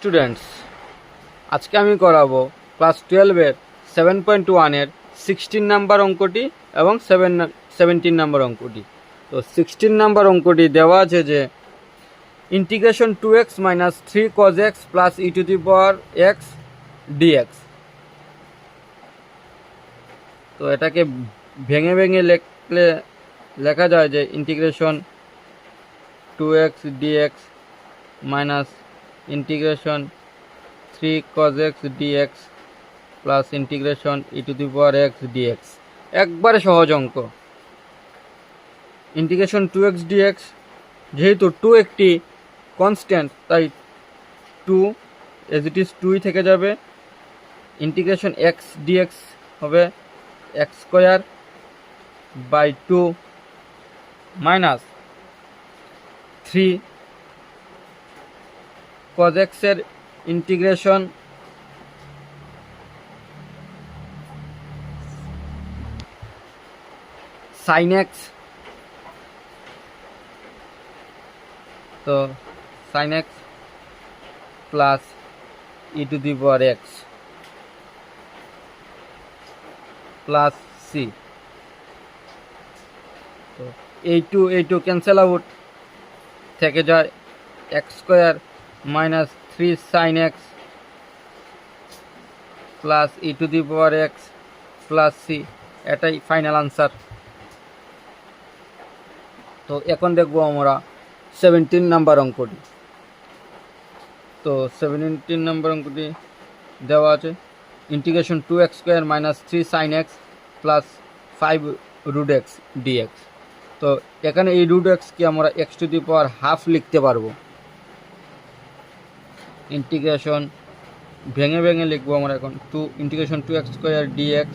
Students, আজকে আমি করাবো ক্লাস 12-এর 7.1-এর 16 নাম্বার অঙ্কটি এবং 17 নাম্বার অঙ্কটি। তো 16 নাম্বার অঙ্কটি দেওয়া আছে যে integration 2x minus 3 cos x plus e to the power x dx। তো এটাকে ভেঙে ভেঙে লিখলে লেখা যায় যে integration 2x dx minus integration 3 cos x dx plus integration E to the power x dx। একবারে সহজ অঙ্ক। ইন্টিগ্রেশন 2x dx, যেহেতু 2 একটি কনস্ট্যান্ট তাই 2 এজ ইট ইজ 2ই থেকে যাবে। ইন্টিগ্রেশন x dx হবে x square by 2 minus 3 cos x এর ইন্টিগ্রেশন sin x, তো sin x plus e to the power x plus c। তো এই টু ক্যান্সেল আউট, থেকে যায় x square minus 3 sin x plus e to the power x plus c। এটাই final answer. তো এখন দেখবো আমরা 17 নাম্বার অঙ্কটি। তো 17 নাম্বার অঙ্কটি দেওয়া আছে integration 2x square minus 3 sin x plus 5 root x dx। তো এখানে এই root x কে আমরা x to the power half লিখতে পারবো। ইন্টিগ্রেশন ভেঙে ভেঙে লিখবো আমরা এখন। Integration 2x square dx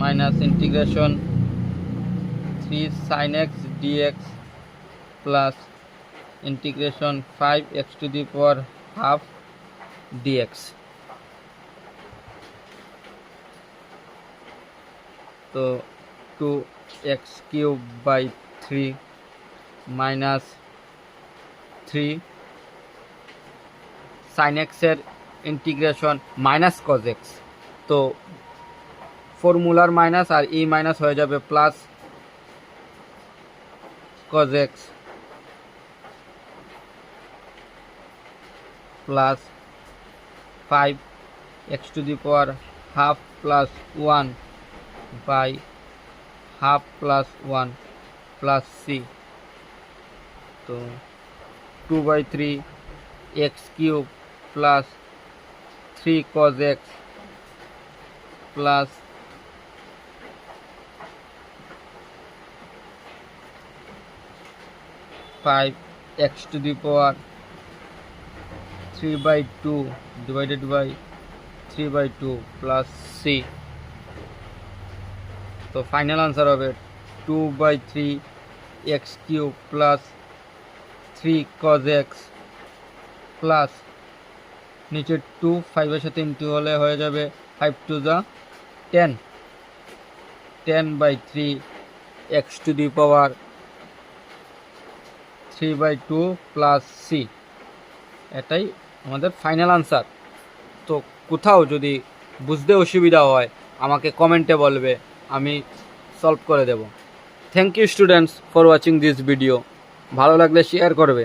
minus integration 3 sin x dx plus integration 5x to the power half dx। তো 2x cube by 3 minus 3 sin x এর ইন্টিগ্রেশন মাইনাস cos x। তো ফর্মুলার মাইনাস আর এই মাইনাস হয়ে যাবে plus cos x plus 5x to the power half plus 1 by half plus 1 plus c। তো 2/3 x cube plus 3 cos x plus 5x to the power 3/2 divided by 3/2 plus c। তো final answer হবে 2/3 x cube plus 3 cos x plus নিচে 2 5 এর সাথে into হলে হয়ে যাবে 5 two যা 10 10/3 x to the power 3/2 plus c। এটাই আমাদের ফাইনাল আনসার। তো কোথাও যদি বুঝতে অসুবিধা হয় আমাকে কমেন্টে বলবে, আমি সলভ করে দেব। Thank you students for watching this video. ভালো লাগলে শেয়ার করবে।